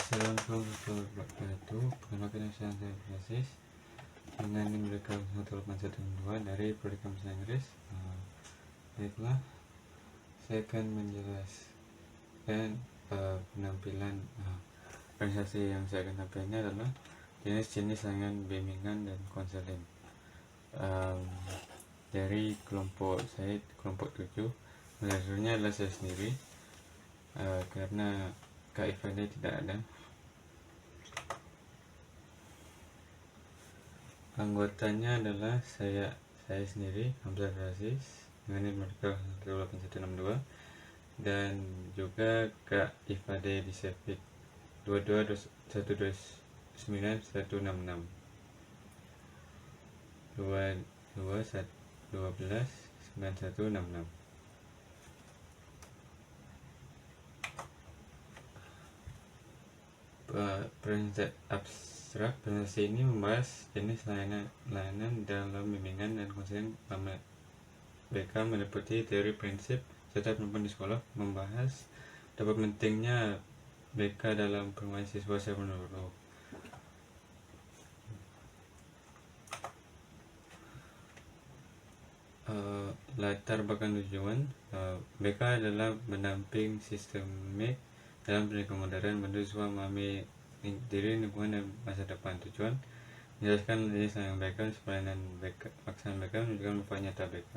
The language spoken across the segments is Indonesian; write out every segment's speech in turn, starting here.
Assalamualaikum warahmatullahi wabarakatuh. Perkenalkan saya Francis dengan nilai 18162 dari Program Bahasa Inggris. Baiklah, saya akan menjelaskan penampilan organisasi yang saya akan tampilkan ini adalah jenis-jenis layanan bimbingan dan konseling. Dari kelompok saya, kelompok 7, moderatornya adalah saya sendiri karena Kak Ifade tidak ada. Anggotanya adalah saya sendiri, Hamzah Aziz, dengan mereka 18162, dan juga Kak Ifade di Sepik 22129166 22129166. Prinsip abstrak presentasi ini membahas jenis layanan dalam bimbingan dan konseling. BK meliputi teori prinsip serta penerapan di sekolah, membahas betapa pentingnya BK dalam perkembangan siswa secara menyeluruh. Latar belakang tujuan BK adalah mendamping sistemik dalam pendidikan modern, membantu siswa memahami diri, lingkungan, dan masa depan. Tujuan menjelaskan jenis layanan BK, pelayanan BK, pelaksanaan BK, menunjukkan manfaat nyata BK.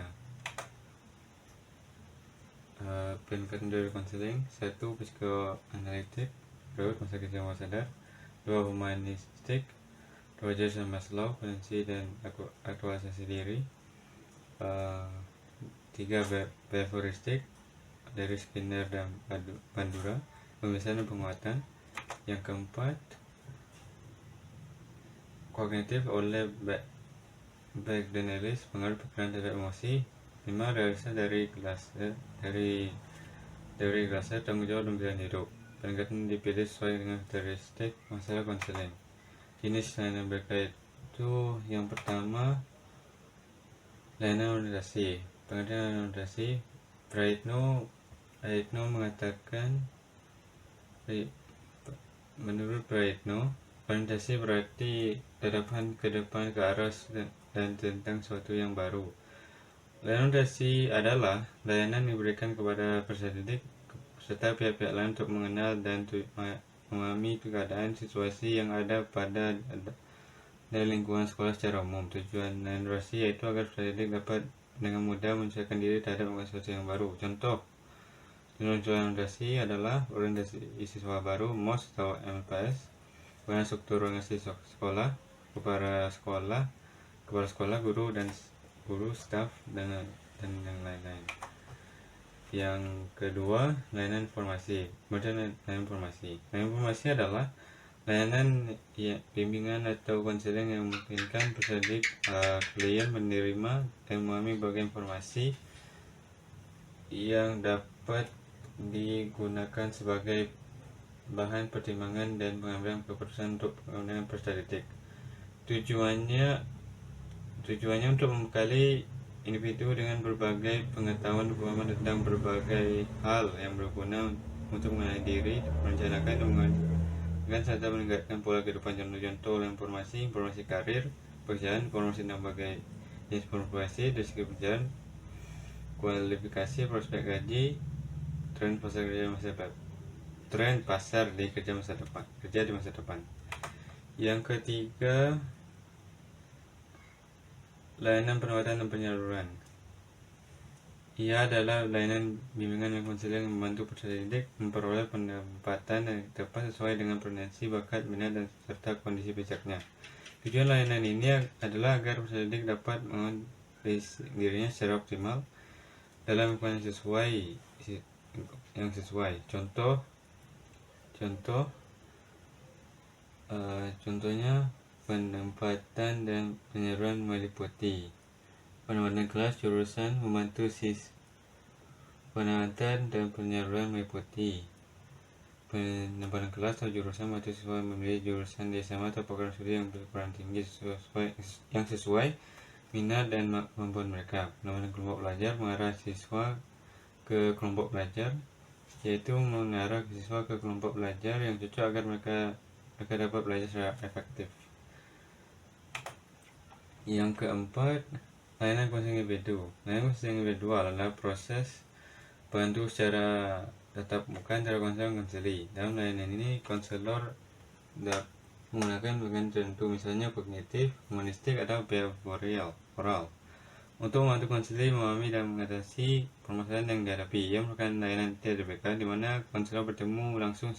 Peningkatan dari konseling: 1. Psikoanalitik, 2. masa kecil bawah sadar, 2. humanistik, 2. Jason Maslow, potensi dan aktualisasi diri, 3. behavioristik dari Skinner dan Bandura, pembiasaan dan penguatan. Yang keempat, kognitif oleh Beck dan Ellis, pengaruh pikiran terhadap emosi. 5. Realisasi dari rasa tanggung jawab dan pilihan hidup. Pendekatan dipilih sesuai dengan karakteristik masalah konseling. Jenis layanan BK itu yang pertama, layanan orientasi. Pengertian orientasi: Praetno mengatakan, menurut Praetno, orientasi berarti hadapan ke depan, ke arah dan tentang sesuatu yang baru. Layanan orientasi adalah layanan yang diberikan kepada peserta didik serta pihak-pihak lain untuk mengenal dan memahami keadaan situasi yang ada pada dari lingkungan sekolah secara umum. Tujuan layanan orientasi yaitu agar peserta didik dapat dengan mudah menyesuaikan diri terhadap sesuatu yang baru. Contoh tujuan orientasi adalah orientasi siswa baru MOS atau MPS, kemudian struktur organisasi sekolah, kepala sekolah, guru, staf, dan yang lain-lain. Yang kedua, layanan informasi. Layanan informasi adalah layanan bimbingan atau konseling yang memungkinkan peserta didik klien menerima dan memahami berbagai informasi yang dapat digunakan sebagai bahan pertimbangan dan pengambilan keputusan untuk pengembangan peserta didik. Tujuannya untuk membekali individu dengan berbagai pengetahuan dan pemahaman tentang berbagai hal yang berguna untuk mengenali diri, merencanakan dan serta meningkatkan pola kehidupan. Contoh informasi karir, pekerjaan, informasi tentang berbagai jenis profesi, dari segi pekerjaan, kualifikasi, prospek gaji, tren pasar kerja di masa depan. Yang ketiga, layanan perawatan dan penyaluran. Ia adalah layanan bimbingan dan konseling yang membantu peserta didik memperoleh pendapatan yang tepat sesuai dengan potensi, bakat, minat, dan serta kondisi fisiknya. Tujuan layanan ini adalah agar peserta didik dapat mengenal dirinya secara optimal dalam lingkungan yang sesuai. Contohnya penempatan dan penyaluran meliputi penempatan kelas, jurusan, membantu penempatan dan penyaluran meliputi penempatan kelas atau jurusan, membantu siswa memilih jurusan di SMA atau program studi yang berperan tinggi yang sesuai minat dan kemampuan mereka. Penempatan kelompok belajar, mengarah siswa ke kelompok belajar. yaitu mengarah siswa ke kelompok belajar yang cocok agar mereka dapat belajar secara efektif. Yang keempat, layanan konseling individu. Layanan konseling individual adalah proses bantu secara tatap muka antara konselor dan konseli. Dalam layanan ini, konselor menggunakan bagian tertentu, misalnya kognitif, humanistik, atau behavioral. Untuk membantu konseli memahami dan mengatasi permasalahan yang dihadapi. Ia merupakan layanan TDBK di mana konselor bertemu langsung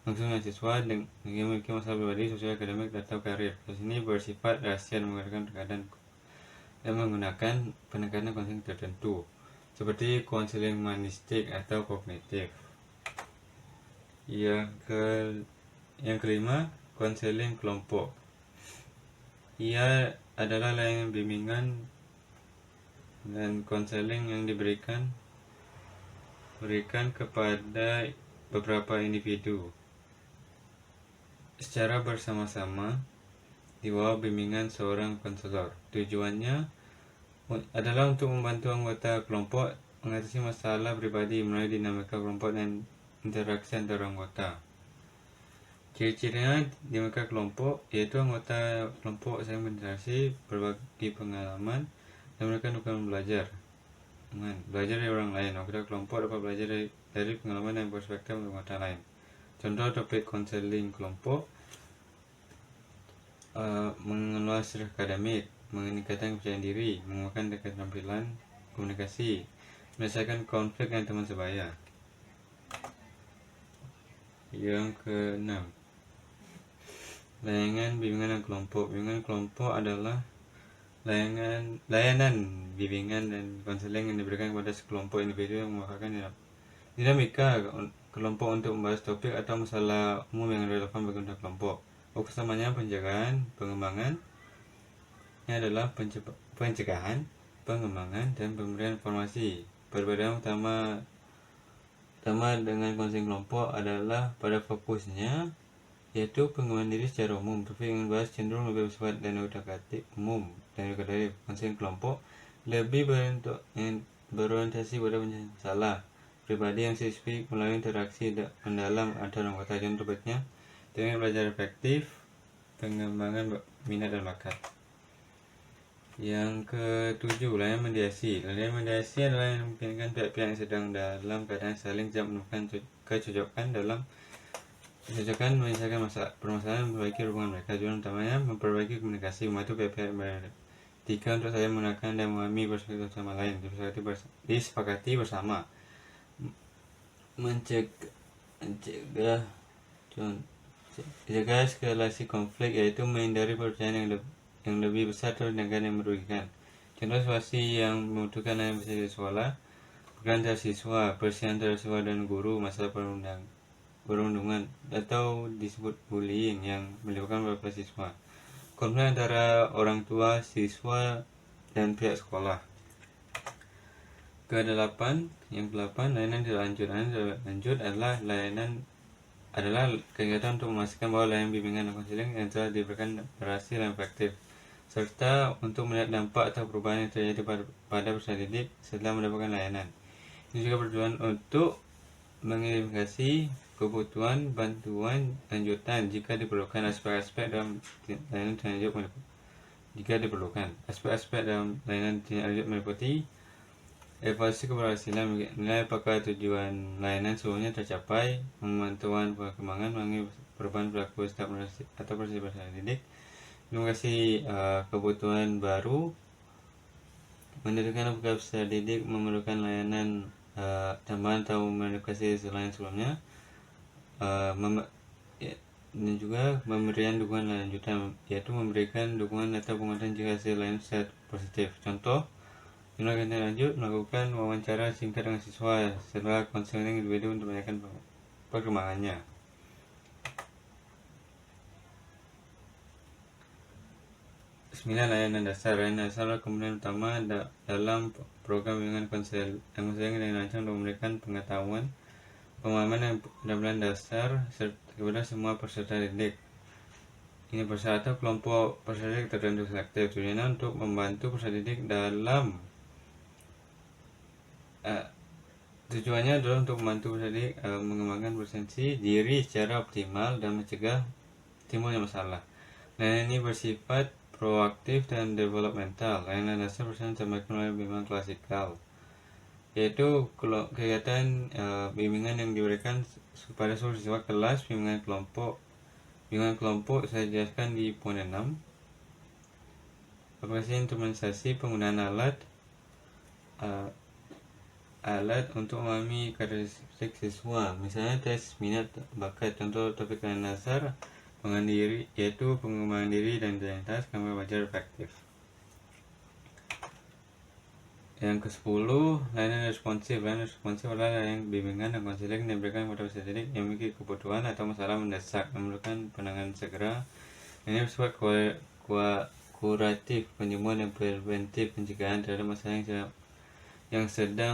dengan siswa yang memiliki masalah pribadi, sosial, akademik, atau karir. Proses ini bersifat rahasia dan menggunakan pendekatan konseling tertentu, seperti konseling humanistik atau kognitif. Yang kelima, konseling kelompok. Ia adalah layanan bimbingan dan konseling yang diberikan kepada beberapa individu secara bersama-sama di bawah bimbingan seorang konselor. Tujuannya adalah untuk membantu anggota kelompok mengatasi masalah pribadi melalui dinamika kelompok dan interaksi antar anggota. Ciri-cirinya dinamika kelompok yaitu anggota kelompok saling berinteraksi, berbagi pengalaman, dan mereka bukan belajar dari orang lain. Anggota kelompok dapat belajar dari pengalaman dan perspektif anggota lain. Contoh topik konseling kelompok: mengelola stres akademik, meningkatkan kepercayaan diri, mengembangkan keterampilan komunikasi, menyelesaikan konflik dengan teman sebaya. Yang keenam, layanan bimbingan dan kelompok. Bimbingan kelompok adalah layanan bimbingan dan konseling yang diberikan kepada sekelompok individu yang merupakan dinamika kelompok untuk membahas topik atau masalah umum yang relevan bagi anggota kelompok. Utamanya pencegahan, pengembangan. Ini adalah pencegahan, pengembangan, dan pemberian informasi. Perbedaan utama dengan konseling kelompok adalah pada fokusnya, yaitu pengembangan diri secara umum. Topik yang dibahas cenderung lebih bersifat dan edukatif umum dan edukatif. Konseling kelompok lebih berorientasi pada masalah pribadi yang spesifik melalui interaksi mendalam antara anggota. Contoh topiknya dengan belajar efektif, pengembangan minat dan bakat. Yang ketujuh, layanan mediasi. Layanan mediasi adalah yang memungkinkan pihak-pihak yang sedang dalam keadaan saling tidak menemukan kecocokan menyelesaikan permasalahan memperbaiki hubungan mereka. Tujuan utamanya memperbaiki komunikasi, membantu pihak-pihak bertiga untuk saling menggunakan dan memahami perspektif sama lain, disepakati bersama, mencegah eskalasi konflik, yaitu menghindari perpecahan yang lebih besar atau tindakan yang merugikan. Contoh situasi yang membutuhkan layanan mediasi di sekolah: perkelahian antar siswa, perselisihan antara siswa dan guru, masalah perundungan atau disebut bullying yang melibatkan beberapa siswa, konflik antara orang tua, siswa, dan pihak sekolah. Yang kedelapan, layanan lanjut. Layanan lanjut adalah kegiatan untuk memastikan bahwa layanan bimbingan dan konseling yang telah diberikan berhasil dan efektif, serta untuk melihat dampak atau perubahan yang terjadi pada peserta didik setelah mendapatkan layanan. Ini juga bertujuan untuk mengidentifikasi kebutuhan bantuan lanjutan jika diperlukan. Aspek-aspek dalam layanan tindak lanjut meliputi evaluasi keberhasilan, menilai apakah tujuan layanan sebelumnya tercapai, pemantauan perkembangan mengenai perubahan perilaku setiap atau peserta didik, identifikasi kebutuhan baru, menentukan apakah peserta didik memerlukan layanan tambahan atau modifikasi selain sebelumnya, dan juga pemberian dukungan lanjutan, yaitu memberikan dukungan atau penguatan jika hasil layanan positif. Contoh tindakan lanjut: melakukan wawancara singkat dengan siswa setelah konseling individu untuk menanyakan perkembangannya. Layanan dasar. Layanan dasar adalah komponen utama dalam program bimbingan konseling yang dirancang untuk memberikan pengetahuan, pemahaman, dan pendampingan dasar kepada semua peserta didik. Ini peserta atau kelompok peserta didik tertentu selektif. Tujuannya untuk membantu peserta didik dalam Tujuannya adalah untuk membantu peserta mengembangkan potensi diri secara optimal dan mencegah timbulnya masalah. Layanan ini bersifat proaktif dan developmental. Layanan dasar bersama tambahkan oleh bimbingan klasikal, yaitu kegiatan bimbingan yang diberikan pada seluruh siswa kelas. Bimbingan kelompok saya jelaskan di poin 6. Aplikasi implementasi penggunaan alat untuk memahami karakteristik siswa, misalnya tes minat bakat. Contoh topik layanan dasar pengembangan diri, yaitu pengembangan diri dan identitas kami belajar efektif. Yang ke-10, layanan responsif. Layanan responsif adalah layanan bimbingan dan konseling yang diberikan kepada peserta didik yang memiliki kebutuhan atau masalah mendesak memerlukan penanganan segera. Ini bersifat kuratif, penyembuhan dan preventif, pencegahan terhadap masalah yang sedang